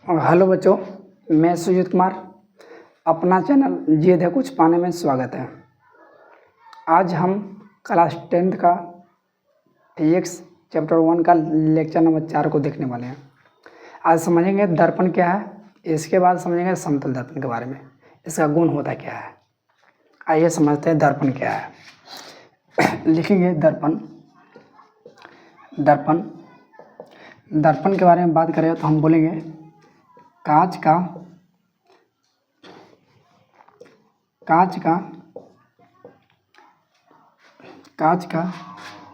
Hello बच्चों, मैं सुजीत कुमार। अपना चैनल जिद है कुछ पाने में स्वागत है। आज हम क्लास 10th का फिजिक्स चैप्टर 1 का लेक्चर नंबर 4 को देखने वाले हैं। आज समझेंगे दर्पण क्या है, इसके बाद समझेंगे समतल दर्पण के बारे में, इसका गुण होता क्या है। आइए समझते हैं दर्पण क्या है। लिखेंगे दर्पण। दर्पण के बारे में बात करें तो हम बोलेंगे कांच का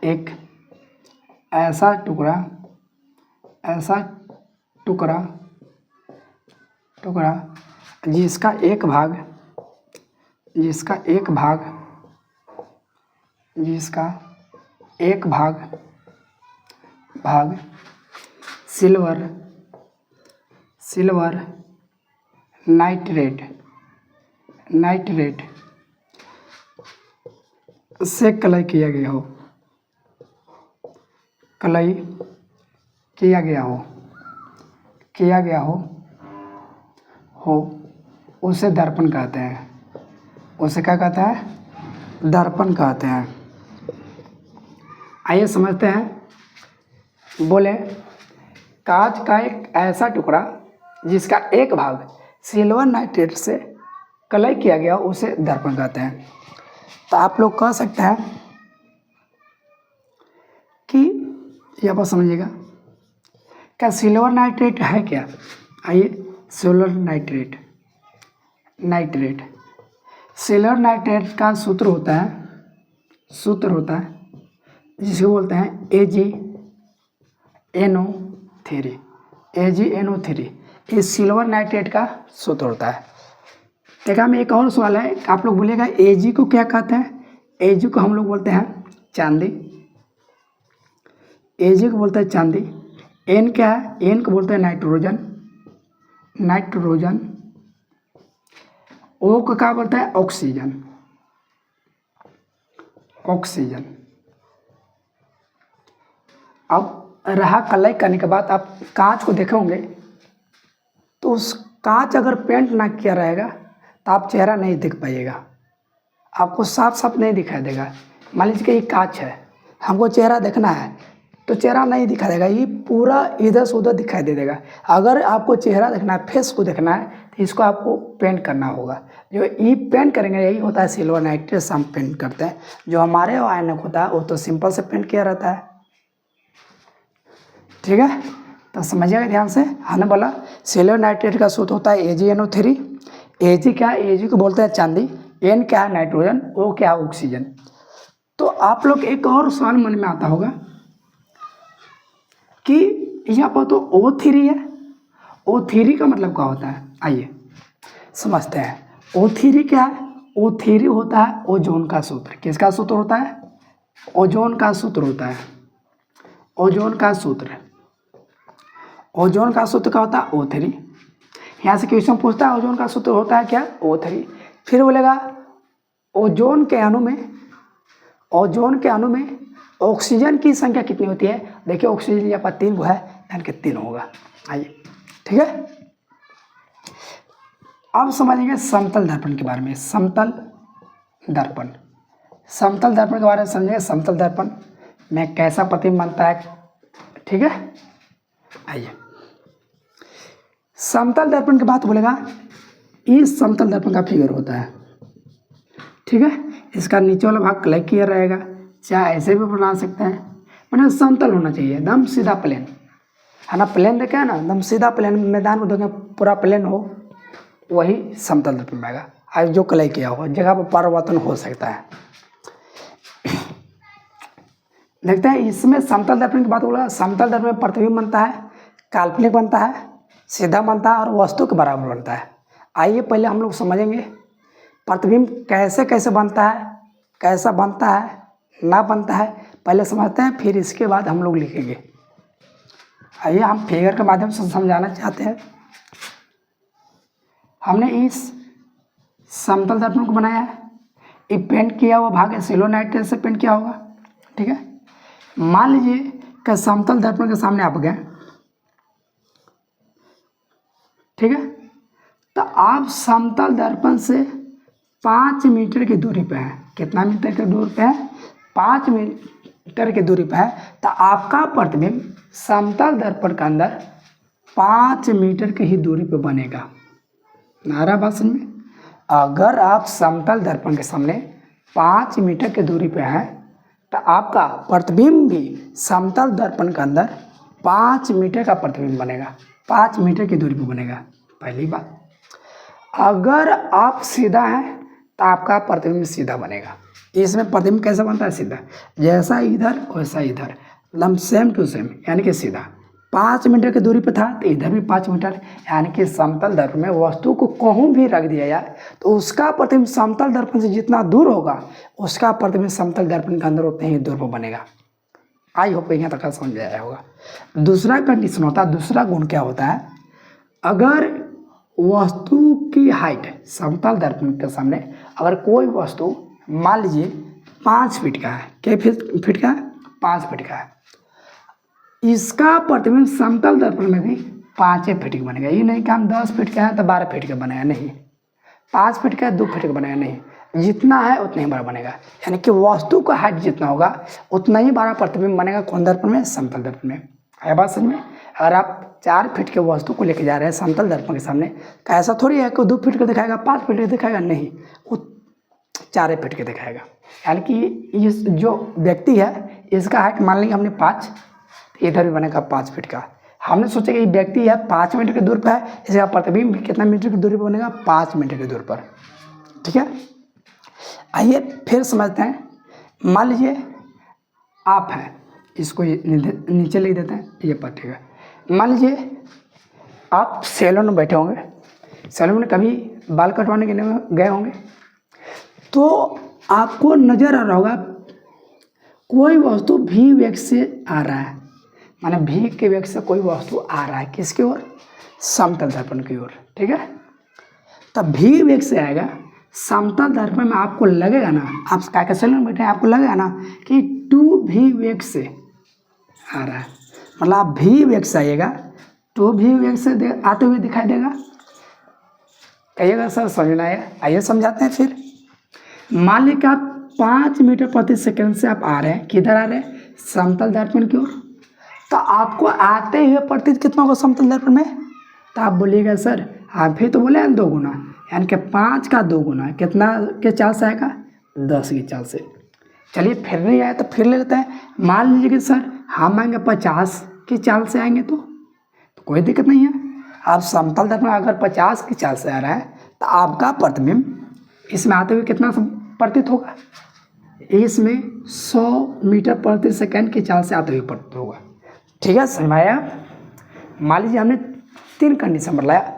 एक ऐसा टुकड़ा जिसका एक भाग सिल्वर नाइट्रेट से कलय किया गया हो उसे दर्पण कहते हैं। उसे क्या कहते हैं? दर्पण कहते हैं। आइए समझते हैं। बोले कांच का एक ऐसा टुकड़ा जिसका एक भाग सिल्वर नाइट्रेट से कलय किया गया उसे दर्पण कहते हैं। तो आप लोग कह सकते हैं कि यहाँ पर समझिएगा क्या सिल्वर नाइट्रेट है क्या। आइए, सिल्वर नाइट्रेट सिल्वर नाइट्रेट का सूत्र होता है जिसको बोलते हैं AgNO3। ये सिल्वर नाइट्रेट का सूत्र होता है। देखा में एक और सवाल है, आप लोग बोलिएगा Ag को क्या कहते हैं? Ag को हम लोग बोलते हैं चांदी। Ag को बोलते हैं चांदी। N क्या है? N को बोलते हैं नाइट्रोजन। O को क्या बोलते हैं? ऑक्सीजन। अब रहा कलय करने के बाद आप कांच को देखोगे तो उस कांच अगर पेंट ना किया रहेगा तो आप चेहरा नहीं देख पाइएगा, आपको साफ नहीं दिखाई देगा। मान लीजिए कि ये कांच है, हमको चेहरा देखना है तो चेहरा नहीं दिखाई देगा, ये पूरा इधर से उधर दिखाई दे देगा। अगर आपको चेहरा देखना है, फेस को देखना है, तो इसको आपको पेंट करना होगा। जो ये पेंट करेंगे यही होता है सिल्वर नाइट्रेट से हम पेंट करते हैं। जो हमारे ऐनक होता है वो तो सिंपल से पेंट किया रहता है। ठीक है, तो समझिएगा ध्यान से। हमने बोला सिल्वर नाइट्रेट का सूत्र होता है AgNO3। Ag क्या है? Ag को बोलते हैं चांदी। N क्या है? नाइट्रोजन। O क्या है? ऑक्सीजन। तो आप लोग एक और सवाल मन में आता होगा कि यहाँ पर तो O3 है, O3 का मतलब क्या होता है? आइए समझते हैं। O3 क्या है? O3 होता है ओजोन का सूत्र। किसका सूत्र होता है? ओजोन का सूत्र होता है। ओजोन का सूत्र क्या होता है? O3। यहाँ से क्वेश्चन पूछता है ओजोन का सूत्र होता है क्या? O3। फिर बोलेगा ओजोन के अणु में ऑक्सीजन की संख्या कितनी होती है? देखिए ऑक्सीजन यहाँ पर 3 है, यानी कि 3 होगा। आइए, ठीक है। अब समझेंगे समतल दर्पण के बारे में। समतल दर्पण के बारे में समझेंगे। समतल दर्पण में कैसा प्रतिबिंब बनता है, ठीक है। आइए, समतल दर्पण की बात बोलेगा, इस समतल दर्पण का फिगर होता है, ठीक है। इसका नीचे वाला भाग कलय किया रहेगा, चाहे ऐसे भी बना सकते हैं, मैंने समतल होना चाहिए, एकदम सीधा प्लेन है ना। प्लेन देखे है ना, एकदम सीधा प्लेन, मैदान को देखें पूरा प्लेन हो, वही समतल दर्पण में आएगा। आज जो कलय किया हो, जगह पर परिवर्तन हो सकता है। देखते हैं इसमें समतल दर्पण की बात बोला। समतल दर्पण में प्रतिबिंब बनता है, काल्पनिक बनता है, सीधा बनता है और वस्तु के बराबर बनता है। आइए पहले हम लोग समझेंगे प्रतिबिंब कैसे बनता है, कैसा बनता है, ना बनता है, पहले समझते हैं, फिर इसके बाद हम लोग लिखेंगे। आइए हम फिगर के माध्यम से समझाना चाहते हैं। हमने इस समतल दर्पण को बनाया है, ये पेंट किया हुआ भाग है सिल्वर नाइट्रेट से पेंट किया होगा, ठीक है। मान लीजिए कि समतल दर्पण के सामने आप गए, ठीक है। तो आप समतल दर्पण से 5 मीटर की दूरी पे हैं। कितना मीटर की दूरी पे है? 5 मीटर की दूरी पे है। तो आपका प्रतिबिंब समतल दर्पण के अंदर 5 मीटर की ही दूरी पे बनेगा। नारा बात समझ में? अगर आप समतल दर्पण के सामने 5 मीटर की दूरी पे हैं तो आपका प्रतिबिंब भी समतल दर्पण के अंदर 5 मीटर का प्रतिबिंब बनेगा, 5 मीटर की दूरी पे बनेगा। पहली बात। अगर आप सीधा हैं तो आपका प्रतिबिंब सीधा बनेगा। इसमें प्रतिबिंब कैसे बनता है? सीधा, जैसा इधर वैसा इधर, एकदम सेम टू सेम, यानी कि सीधा। 5 मीटर की दूरी पे था तो इधर भी 5 मीटर, यानी कि समतल दर्पण में वस्तु को कहूँ भी रख दिया जाए तो उसका प्रतिबिंब समतल दर्पण से जितना दूर होगा उसका प्रतिबिंब समतल दर्पण के अंदर उतने ही दूर पर बनेगा। आई होप यहाँ तक समझ आया होगा। दूसरा कंडीशन होता है, दूसरा गुण क्या होता है? अगर वस्तु की हाइट समतल दर्पण के सामने अगर कोई वस्तु मान लीजिए 5 फीट का है, क्या फीट का है? 5 फीट का है, इसका प्रतिबिंब समतल दर्पण में भी 5 फीट का बनेगा। ये नहीं कि हम 10 फीट का है तो 12 फीट का बनेगा, नहीं। 5 फीट का 2 फीट का बनेगा, नहीं। जितना है उतना ही बड़ा बनेगा, यानी कि वस्तु का हाइट जितना होगा उतना ही बड़ा प्रतिबिंब बनेगा। कौन दर्पण में? समतल दर्पण में। है बात समझ में? अगर आप 4 फीट के वस्तु को लेके जा रहे हैं समतल दर्पण के सामने, ऐसा थोड़ी है कि 2 फीट का दिखाएगा, 5 फीट का दिखाएगा, नहीं, वो 4 फीट के दिखाएगा। यानी कि इस जो व्यक्ति है इसका हाइट मान लेंगे हमने 5, इधर भी बनेगा 5 फीट का। हमने सोचा कि ये व्यक्ति है 5 मीटर की दूर पर है, इसका प्रतिबिंब भी कितना मीटर की दूरी पर बनेगा? 5 मीटर की दूर पर। ठीक है, आइए फिर समझते हैं। मान लीजिए आप हैं, इसको नीचे लिख देते हैं, ये पटेगा। मान लीजिए आप सैलून में बैठे होंगे, सैलून में कभी बाल कटवाने के लिए गए होंगे, तो आपको नज़र आ रहा होगा कोई वस्तु भी वेग से आ रहा है, माने भी के वेग से कोई वस्तु आ रहा है, किसकी ओर? समतल दर्पण की ओर। ठीक है, तब भी वेग से आएगा समतल दर्पण में, आपको लगेगा ना, आप क्या सैलून में बैठे हैं, आपको लगेगा ना कि 2 भी वेग से आ रहा है, मतलब आप भी वेग से आइएगा, 2 भी वेग से आते हुए दिखाई देगा। कहिएगा सर समझना है, आइए समझाते हैं फिर। मान लीजिए कि आप 5 मीटर प्रति सेकंड से आप आ रहे हैं, किधर आ रहे हैं? समतल दर्पण की ओर। तो आपको आते हुए प्रतीत कितना होगा समतल दर्पण में? तो आप बोलिएगा सर आप ही तो बोले हैं 2 गुना, यानी कि 5 का 2 गुना कितना के चाल से आएगा? 10 की चाल से। चलिए फिर नहीं आया तो फिर ले लेते हैं। मान लीजिए कि सर हम आएंगे 50 की चाल से आएंगे तो कोई दिक्कत नहीं है। आप समतल दर्पण अगर 50 की चाल से आ रहा है तो आपका प्रतिबिंब इसमें आते हुए कितना प्रतीत होगा? इसमें 100 मीटर प्रति सेकंड की चाल से आते हुए प्रतीत होगा। ठीक है, समझ में आया? मान लीजिए हमने 3 कंडीशन बताया।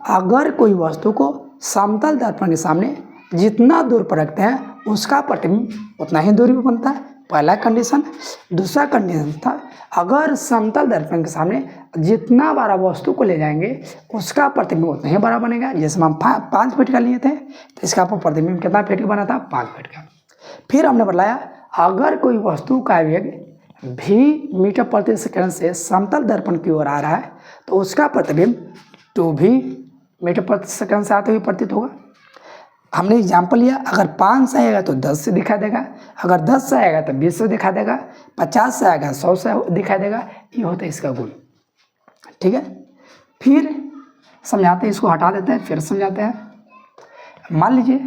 अगर कोई वस्तु को समतल दर्पण के सामने जितना दूर पर रखते हैं उसका प्रतिबिंब उतना ही दूरी पर बनता है, पहला कंडीशन। दूसरा कंडीशन था अगर समतल दर्पण के सामने जितना बड़ा वस्तु को ले जाएंगे उसका प्रतिबिंब उतना ही बड़ा बनेगा। जैसे हम 5 फीट का लिए थे तो इसका प्रतिबिंब कितना फीट का बना था? 5 फीट का। फिर हमने बताया अगर कोई वस्तु का वेग भी मीटर प्रति सेकंड से समतल दर्पण की ओर आ रहा है तो उसका प्रतिबिंब 2 भी मीटर प्रति सेकंड से आते हुए प्रतीत होगा। हमने एग्जाम्पल लिया, अगर 5 से आएगा तो 10 से दिखाई देगा, अगर 10 से आएगा तो 20 से दिखाई देगा, 50 से आएगा 100 से दिखाई देगा। ये होता है इसका गुण। ठीक है, फिर समझाते हैं, इसको हटा देते हैं, फिर समझाते हैं। मान लीजिए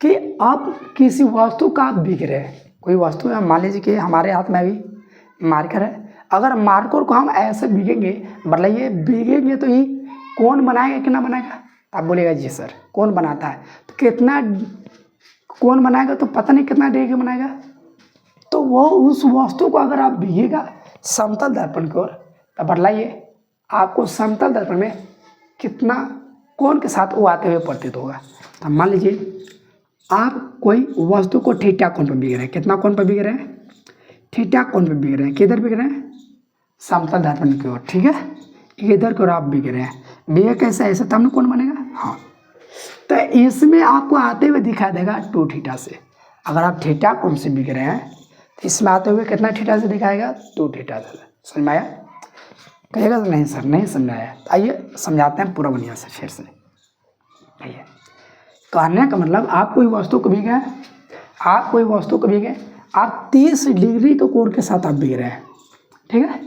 कि आप किसी वस्तु का आप बिक रहे हैं, कोई वस्तु है, मान लीजिए कि हमारे हाथ में अभी मार्कर है, अगर मार्कर को हम ऐसे बिकेंगे, बताइए बिकेंगे तो ही कौन बनाएगा कितना बनाएगा? आप बोलेगा जी सर कौन बनाता है, तो कितना कौन बनाएगा तो पता नहीं कितना देगा बनाएगा। तो वो उस वस्तु को अगर आप बिकेगा समतल दर्पण की ओर तो बताइए आपको समतल दर्पण में कितना कौन के साथ वो आते हुए प्रतीत होगा। तो मान लीजिए आप कोई वस्तु को थीटा कोण पर बिक रहे हैं, कितना कोण पर बिक रहे हैं? थीटा कोण पर बिक रहे हैं। किधर बिक रहे हैं? समतल दर्पण की ओर। ठीक है, इधर की ओर आप बिक रहे हैं, बिक कैसे? ऐसे तब ना कौन बनेगा। हाँ, तो इसमें आपको आते हुए दिखाई देगा 2 थीटा से। अगर आप थीटा कोण से बिक रहे हैं तो इसमें आते हुए कितना थीटा से दिखाएगा? 2 थीटा से। समझ में आया? कहिएगा तो नहीं सर नहीं समझाया। तो आइए समझाते हैं पूरा बढ़िया से फिर से। आइए, कहने का मतलब आप कोई वस्तु को बिक गए, आप 30 डिग्री के कोण के साथ आप बिक रहे हैं, ठीक है,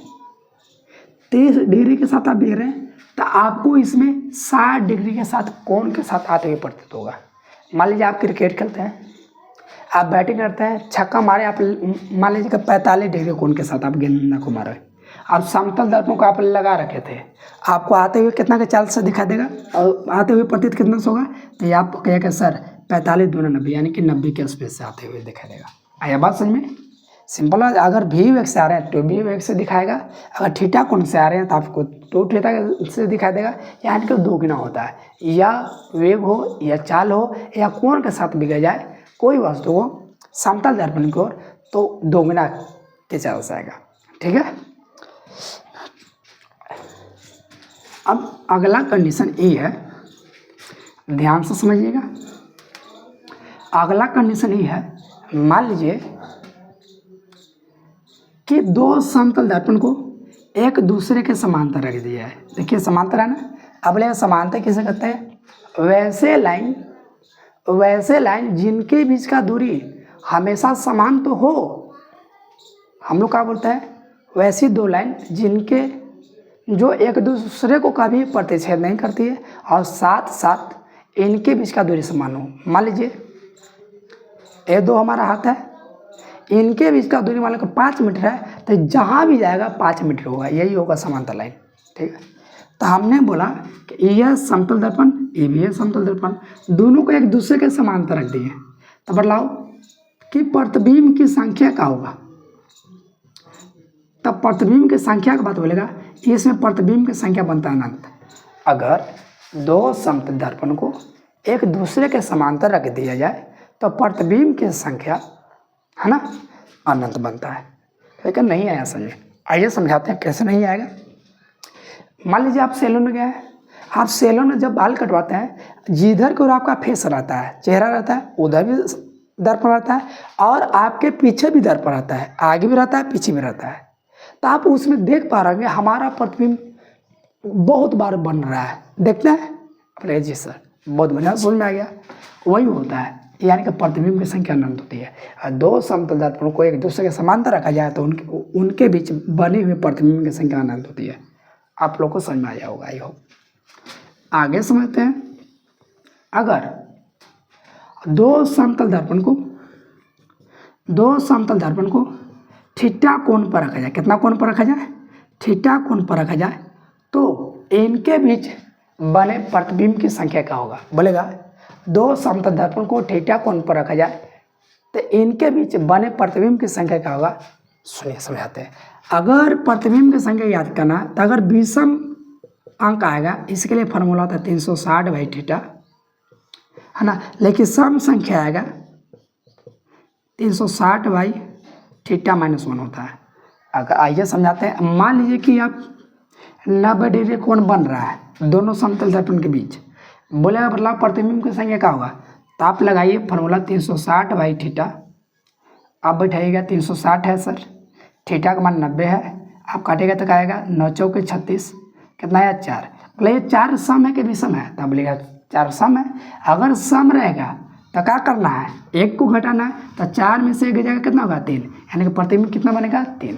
30 डिग्री के साथ आप बिक रहे हैं, तो आपको इसमें 60 डिग्री के साथ कोण के साथ आते हुए प्रतीत होगा। मान लीजिए आप क्रिकेट खेलते हैं, आप बैटिंग करते हैं, छक्का मारे, आप मान लीजिए कि 45 डिग्री कोण के साथ आप गेंद को मारे, आप समतल दर्पण को आप लगा रखे थे, आपको आते हुए कितना के चाल से दिखाई देगा और आते हुए प्रतीत कितना से होगा, तो ये आप कहिएगा सर 45 दूना 90 यानी कि 90 के स्पीड से आते हुए दिखाई देगा। आया बात समझ में? सिंपल है। अगर भी वेग से आ रहे हैं तो भी वेग से दिखाएगा, अगर थीटा कोण से आ रहे हैं तो आपको 2 थीटा से दिखाई देगा, यानी कि 2 गुना होता है। या वेग हो या चाल हो या कोण के साथ बिगड़ जाए कोई वस्तु हो समतल दर्पण की ओर, तो 2 गुना के चाल से आएगा, ठीक है। अब अगला कंडीशन ये है, ध्यान से समझिएगा। अगला कंडीशन ये है, मान लीजिए कि 2 समतल दर्पण को एक दूसरे के समांतर रख दिया है। देखिए समांतर है ना, अब बोले समांतर किसे कहते हैं? वैसे लाइन जिनके बीच का दूरी हमेशा समान तो हो, हम लोग क्या बोलते हैं? वैसी 2 लाइन जिनके जो एक दूसरे को कभी प्रतिच्छेद नहीं करती है और साथ साथ इनके बीच का दूरी समान हो। मान लीजिए ये 2 हमारा हाथ है, इनके बीच का दूरी मान लो 5 मीटर है, तो जहाँ भी जाएगा 5 मीटर होगा, यही होगा समांतर लाइन, ठीक है। तो हमने बोला कि यह समतल दर्पण, ये भी है समतल दर्पण, दोनों को एक दूसरे के समांतर रख दिए। तो बतलाओ कि प्रतिबिंब की संख्या क्या होगा? तब प्रतिबिंब की संख्या की बात बोलेगा, इसमें प्रतिबिंब की संख्या बनता है अनंत। अगर 2 समतल दर्पण को एक दूसरे के समांतर रख दिया जाए तो प्रतिबिंब की संख्या है ना अनंत बनता है। लेकिन नहीं आया समझ में, आइए समझाते हैं कैसे नहीं आएगा। मान लीजिए आप सैलून में गए हैं, आप सैलून में जब बाल कटवाते हैं, जिधर की ओर आपका फेस रहता है, चेहरा रहता है, उधर भी दर्पण रहता है और आपके पीछे भी दर्पण रहता है, आगे भी रहता है पीछे भी रहता है। तो आप उसमें देख पा रहे हैं हमारा प्रतिबिंब बहुत बार बन रहा है, देखते हैं अपने। जी सर बहुत बढ़िया, समझ में आ गया। वही होता है, यानी कि प्रतिबिंब की संख्या अनंत होती है। और 2 समतल दर्पणों को एक दूसरे के समांतर रखा जाए तो उनके बीच बने हुए प्रतिबिंब की संख्या अनंत होती है। आप लोग को समझ में आया होगा, आई होप। आगे समझते हैं, अगर 2 समतल दर्पण को थीटा कोण पर रखा जाए, कितना कोण पर रखा जाए? थीटा कोण पर रखा जाए, तो इनके बीच बने प्रतिबिंब की संख्या क्या होगा? बोलेगा 2 समतल दर्पण को थीटा कोण पर रखा जाए तो इनके बीच बने प्रतिबिंब की संख्या क्या होगा? सुनिए समझाते हैं। अगर प्रतिबिंब की संख्या याद करना तो अगर विषम अंक आएगा, इसके लिए फार्मूला होता है 360/थीटा, है ना। लेकिन सम संख्या आएगा 360/थीटा-1 होता है। अगर आइए समझाते हैं। मान लीजिए कि आप 90 डिग्री कोण बन रहा है दोनों समतल दर्पण के बीच, बोलेगा मतलब प्रतिबिंब की संख्या क्या होगा? तो आप लगाइए फार्मूला 360/थीटा, आप बैठाइएगा 360 है सर, थीटा का मान 90 है, आप काटेगा तो क्या आएगा? 9 चौके 36, कितना आया? 4। बोले ये 4 सम है कि विषम है? तब बोलेगा 4 सम है। अगर सम रहेगा तो क्या करना है? 1 को घटाना है, तो 4 में से 1 जाएगा, कितना होगा? 3, यानी कि प्रतिबिंब कितना बनेगा? 3।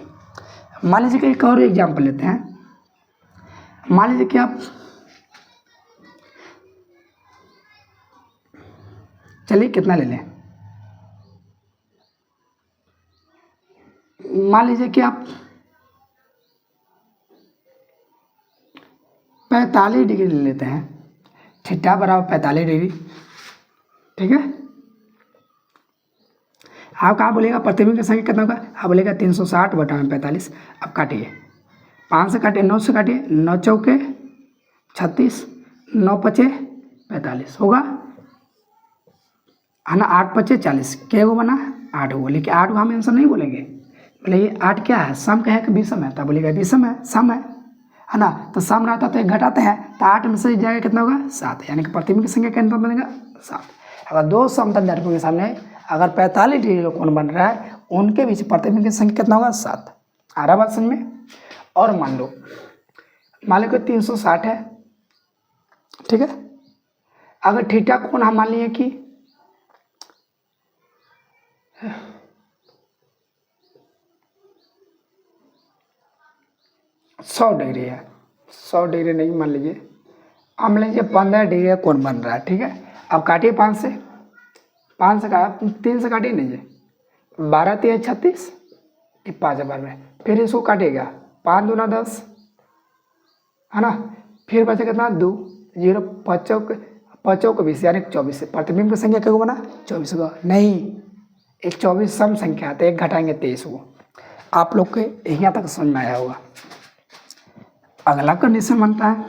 मान लीजिए कि एक और एग्जाम्पल लेते हैं। मान लीजिए कि आप चलिए कितना ले लें, मान लीजिए कि आप 45 डिग्री ले लेते हैं, थीटा बराबर 45 डिग्री, ठीक है। आप कहाँ बोलेगा प्रतिबिंब की संख्या कितना होगा? आप बोलेगा 360/45। अब काटिए, 5 से काटिए, 9 से काटिए, 9 चौके 36, 9 पचे 45 होगा, है ना। 8 पचे 40, क्या वो बना? 8 हुआ। लेकिन 8 को हम आंसर नहीं बोलेंगे, बोले ये 8 क्या है? सम का है कि विषम है? तब बोलेगा विषम है, सम है ना। तो सम रहता तो एक घटाते हैं, तो 8 में से जाएगा कितना होगा? 7, यानी कि प्रतिबिंब की संख्या कितना बनेगा? 7। अगर 2 समतल दर्पण के सामने अगर 45 डिग्री का कोण बन रहा है, उनके बीच प्रतिबिंब की संख्या कितना होगा? 7। आ रहा बात समझ में? और मान लो मान लो कि 360 है, ठीक है। अगर थीटा कोण हम मान लिए कि 100 डिग्री है, 100 डिग्री नहीं मान लीजिए, मान लीजिए 15 डिग्री का कोण बन रहा है, ठीक है। अब काटिए 5 से, 5 से काट 3 से काटिए नहीं, 12 3 36, ये 5 बार में, फिर इसको काटिएगा, 5 दूना 10 है ना, फिर बचा कितना 2, 0 5 को 20 यानी 24 से प्रतिबिंब की संख्या क्या बना 24 को, नहीं एक 24 सम संख्या है तो एक घटाएंगे 23 को। आप लोग के यहाँ तक समझ में आया होगा। अगला कंडीशन बनता है,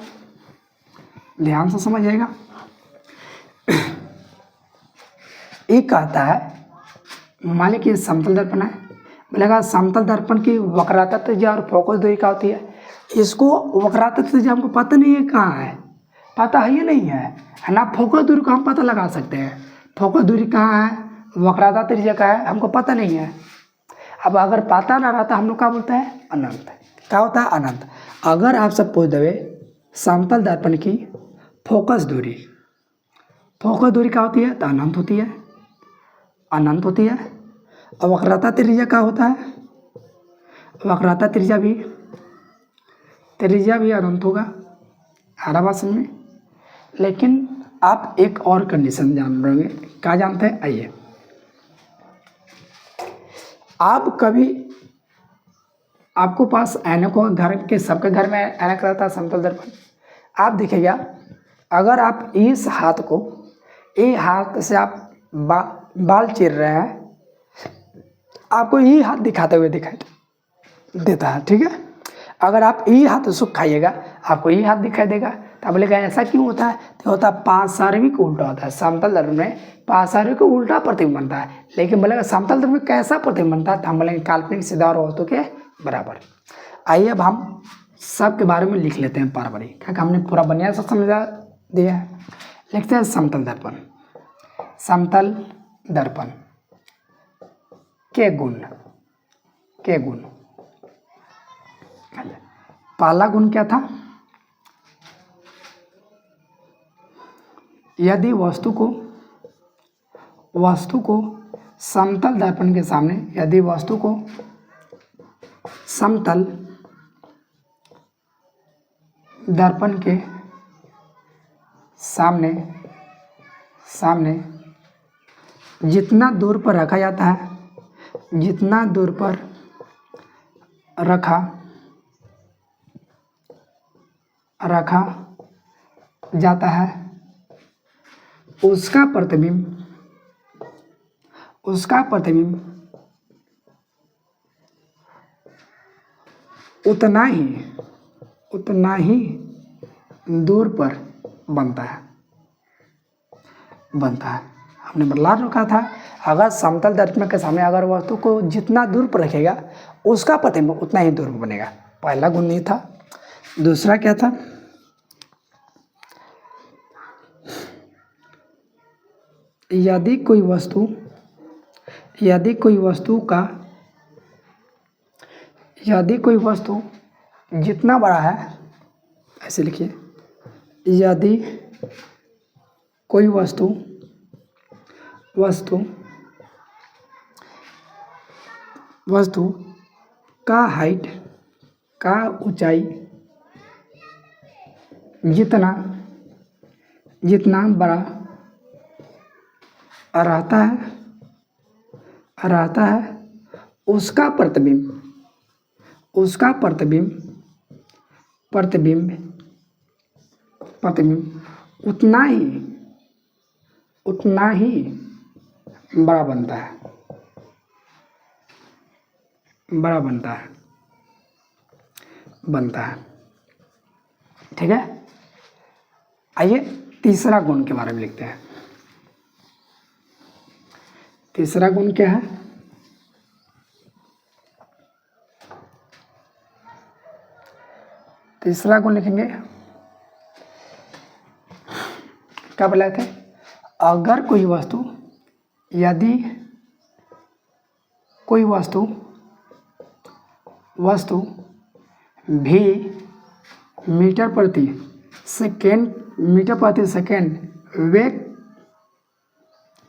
ध्यान से समझिएगा। एक कहता है, मान लीजिए समतल दर्पण है, बोलेगा समतल दर्पण की वक्राता त्रिज्या और फोकस दूरी क्या होती है। इसको वक्राता त्रिज्या हमको पता नहीं है कहाँ है, पता है ये नहीं है ना। फोकस दूरी को हम पता लगा सकते हैं, फोकस दूरी कहाँ है, वक्राता त्रिज्या का है, हमको पता नहीं है। अब अगर पता ना रहता हम लोग क्या बोलते हैं अनंत, क्या होता है अनंत। अगर आप सब पूछ देवे समतल दर्पण की फोकस दूरी क्या होती है तो अनंत होती है, अनंत होती है। और वक्राता त्रिज्या क्या होता है, वक्राता त्रिज्या भी अनंत होगा, हरा बात समझ में। लेकिन आप एक और कंडीशन जान रहे होंगे, क्या जानते हैं, आइए। आप कभी आपको पास ऐनक को घर के सबके घर में ऐनक रहता है समतल दर्पण। आप देखिएगा अगर आप इस हाथ को ये हाथ से आप बाल चीर रहे हैं, आपको ये हाथ दिखाते हुए दिखाई देता है, ठीक है। अगर आप ये हाथ सुख खाइएगा आपको ये हाथ दिखाई देगा। तो बोलेगा ऐसा क्यों होता है, तो होता है पार्श्विक उल्टा होता है। समतल दर्पण में पार्श्विक उल्टा प्रतिबिंब बनता है, लेकिन बोलेगा समतल दर्पण में कैसा प्रतिबिंब बनता है, तो हम बोलेंगे काल्पनिक सीधा और वस्तु के बराबर। आइए अब हम सब के बारे में लिख लेते हैं पार बारी, क्योंकि हमने पूरा बढ़िया से समझा दिया है। लिखते हैं समतल दर्पण, समतल दर्पण के गुण, पहला गुण क्या था, यदि वस्तु को समतल दर्पण के सामने, यदि वस्तु को समतल दर्पण के सामने जितना दूर पर रखा जाता है, जितना दूर पर रखा जाता है उसका प्रतिबिंब उतना ही दूर पर बनता है। हमने बदला रखा था, अगर समतल दर्पण के सामने अगर वस्तु को जितना दूर पर रखेगा उसका प्रतिबिंब उतना ही दूर पर बनेगा। पहला गुण नहीं था। दूसरा क्या था, यदि कोई वस्तु जितना बड़ा है, ऐसे लिखिए, यदि कोई वस्तु का हाइट, का ऊंचाई जितना बड़ा रहता है उसका प्रतिबिंब उतना ही बड़ा बनता है, ठीक है। आइए तीसरा गुण के बारे में लिखते हैं। तीसरा गुण क्या है, तीसरा गुण लिखेंगे, क्या बोला थे, अगर कोई वस्तु, यदि कोई वस्तु मीटर प्रति सेकेंड वेग,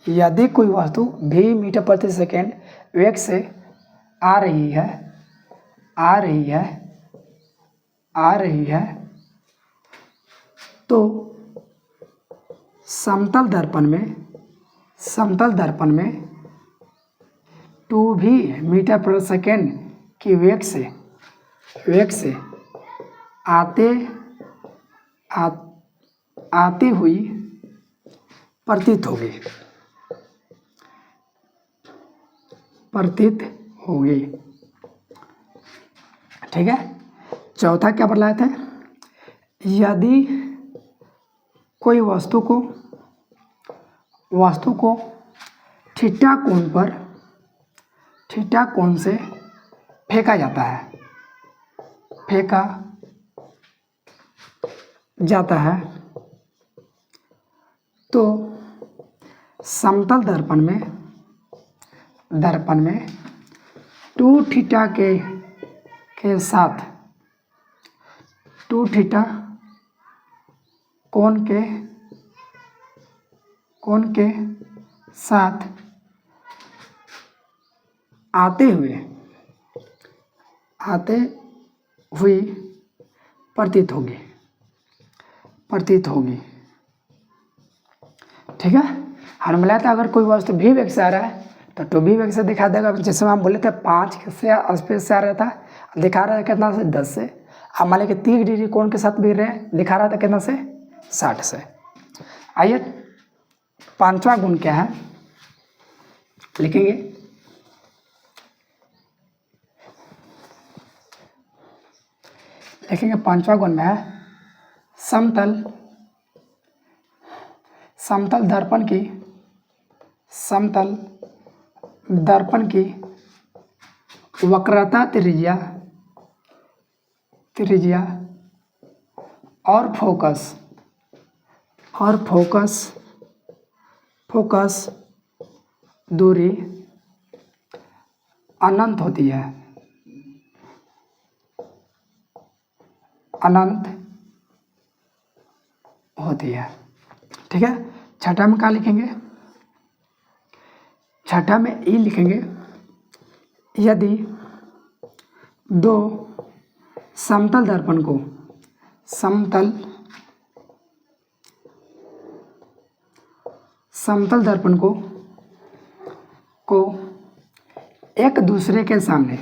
यदि कोई वस्तु v मीटर प्रति सेकेंड वेग से आ रही है तो समतल दर्पण में 2v मीटर प्रति सेकेंड की वेग से आती हुई प्रतीत होगी। ठीक है। चौथा क्या बताए थे, यदि कोई वस्तु को थीटा कोण से फेंका जाता है तो समतल दर्पण में 2 थीटा के साथ 2 थीटा कोण के साथ आते हुई प्रतीत होगी। ठीक है। हमने बोला था अगर कोई वस्तु भी वेग से आ रहा है तो 2v वेग से दिखा देगा। जैसे हम बोले थे 5 से स्पीड से आ रहा था, दिखा रहा है कितना से 10 से। अब मान लीजिए 30 डिग्री कोण के साथ भी रहे, दिखा रहा था कितना से 60 से। आइए 5वां गुण क्या है लिखेंगे। लिखेंगे 5वां गुण में है समतल दर्पण की वक्रता त्रिज्या और फोकस दूरी अनंत होती है। ठीक है। छठा में क्या लिखेंगे, छठा में ई लिखेंगे, यदि 2 समतल दर्पण को एक दूसरे के सामने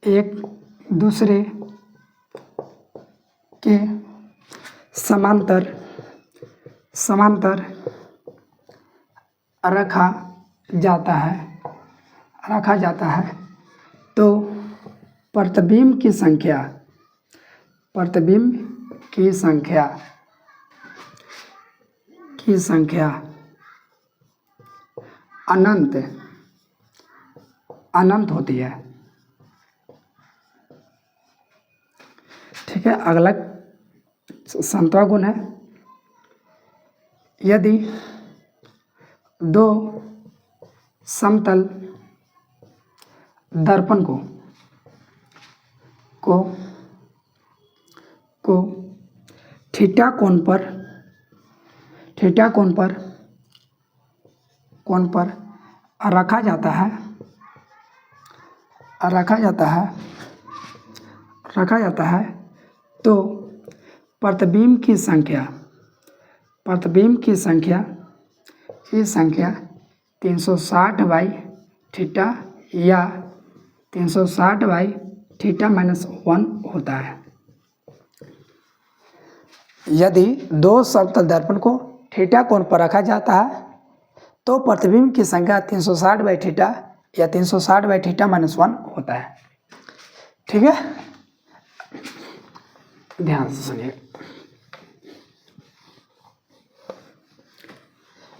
एक दूसरे के समांतर रखा जाता है तो प्रतिबिंब की संख्या अनंत होती है। ठीक है। अगला 7वां गुण है, यदि 2 समतल दर्पण को थीटा कोण पर रखा जाता है तो प्रतिबिंब की संख्या 360/थीटा या 360/θ-1 होता है। यदि 2 समतल दर्पण को थीटा कोण पर रखा जाता है तो प्रतिबिंब की संख्या 360/θ या 360/θ-1 होता है। ठीक है। ध्यान से सुनिए,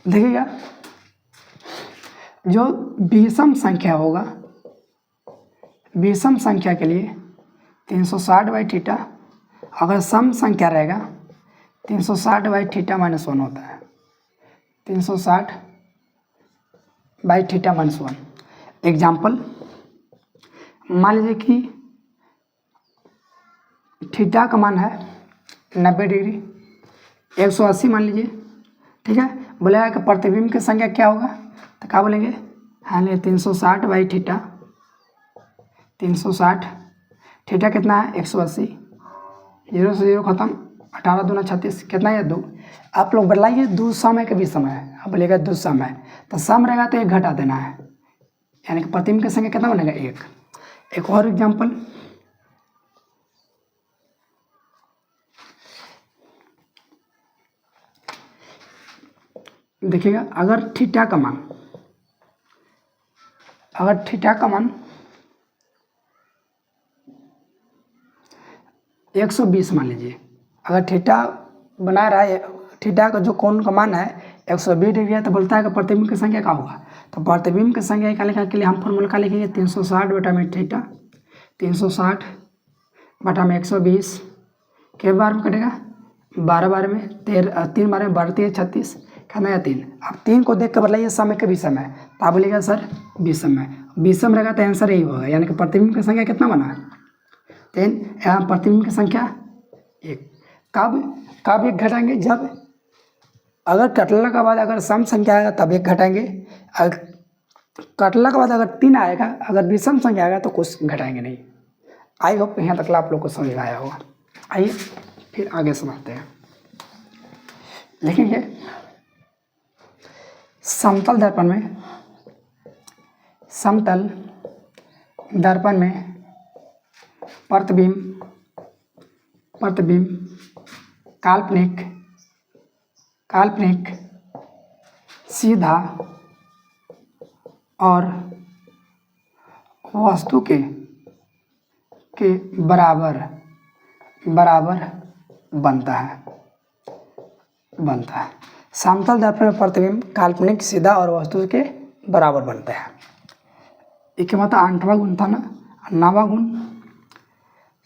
देखिएगा जो विषम संख्या होगा, विषम संख्या के लिए 360/θ, अगर सम संख्या रहेगा 360/θ-1 होता है। 360/θ-1 एग्जाम्पल, मान लीजिए कि थीटा का मान है 90 डिग्री, 180 मान लीजिए, ठीक है। बोलेगा कि प्रतिबिंब की संख्या क्या होगा, तो क्या बोलेंगे, हाँ नहीं 360 बाई थीटा, 360, थीटा कितना है 180, 0 से 0 खत्म, 18 दूना 36, कितना है 2। आप लोग बदलाइए दो समय के भी समय है, अब बोलेगा दो समय, तो सम रहेगा तो एक घटा देना है, यानी कि प्रतिबिंब की संख्या कितना बनेगा 1। एक और एग्जाम्पल, देखिएगा, अगर थीटा का मान 120 मान लीजिए, अगर थीटा बना रहा है, थीटा का जो कोण का मान है 120 डिग्री है, तो बोलता है कि प्रतिबिंब की संख्या क्या होगा। तो प्रतिबिंब की संख्या निकालने के लिए हम फॉर्मूला का लिखेंगे 360 बटा में थीटा, 360 बटा में 120 के बार में कटेगा 12 बार में 13, 3 बार में 12 3 36, कहना है 3। अब 3 को देख कर बदलाइए समय के विषम है, तो आप बोलिएगा सर विषम है, विषम रहेगा तो आंसर यही होगा, यानी कि प्रतिबिंब की संख्या कितना बना 3, यहाँ प्रतिबिंब की संख्या 1। कब एक घटाएंगे, जब अगर कटला के बाद अगर सम संख्या आएगा तब एक घटाएंगे, अगर कटला के बाद अगर 3 आएगा, अगर विषम संख्या आएगा तो कुछ घटाएंगे नहीं। आई होप यहाँ तक आप लोग को समझ आया होगा। आइए फिर आगे समझते हैं। लिखेंगे समतल दर्पण में प्रतिबिंब काल्पनिक सीधा और वस्तु के बराबर बनता है। समतल दर्पण में प्रतिबिंब काल्पनिक सीधा और वस्तु के बराबर बनता है। एक मतलब 8वां गुण था ना, 9वां गुण,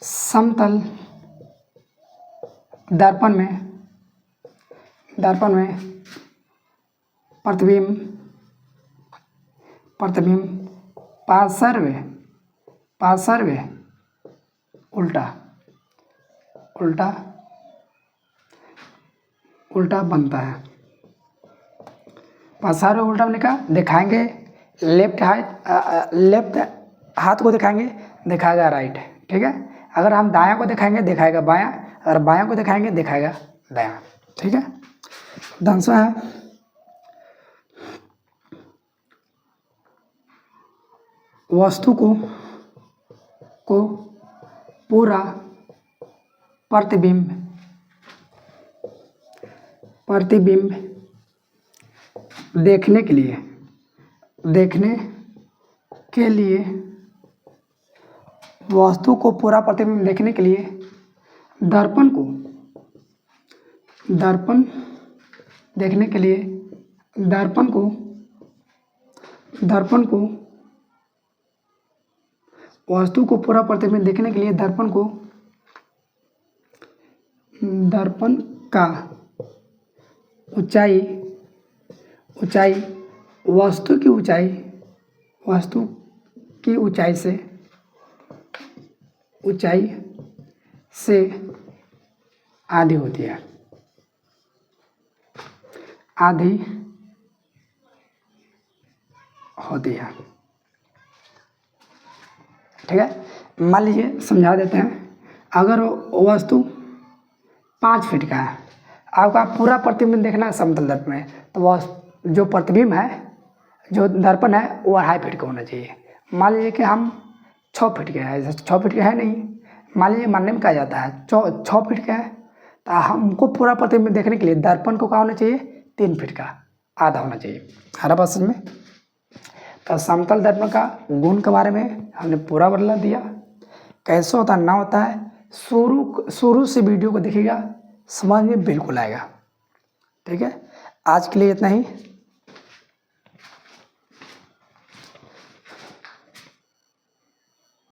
समतल दर्पण में प्रतिबिंब पार्श्व उल्टा बनता है। पार्श्व उल्टा बनने का दिखाएंगे, लेफ्ट हाथ को दिखाएगा राइट, ठीक है। अगर हम दायां को दिखाएंगे दिखाएगा बायां, अगर बायां को दिखाएंगे दिखाएगा दायां, ठीक है। आंसर है वस्तु को पूरा प्रतिबिंब देखने के लिए वस्तु को पूरा प्रतिबिंब देखने के लिए दर्पण को वस्तु को पूरा प्रतिबिंब देखने के लिए दर्पण का ऊंचाई वस्तु की ऊंचाई से आधी होती है, ठीक है। मान लीजिए समझा देते हैं, अगर वस्तु 5 फीट का है, आपका पूरा प्रतिबिंब देखना है समतल दर्पण में, तो वह जो प्रतिबिंब है, जो दर्पण है वो 2.5 फीट का होना चाहिए। मान लीजिए कि हम 6 फीट के हैं, 6 फीट के है नहीं, मान लीजिए मानने में कहा जाता है 6 फीट का है, तो हमको पूरा प्रतिबिंब देखने के लिए दर्पण को क्या होना चाहिए 3 फीट का, आधा होना चाहिए। हरा बात समझ में। तो समतल दर्पण का गुण के बारे में हमने पूरा बदला दिया, कैसे होता है ना होता है, शुरू से वीडियो को देखिएगा, समझ में बिल्कुल आएगा, ठीक है। आज के लिए इतना ही।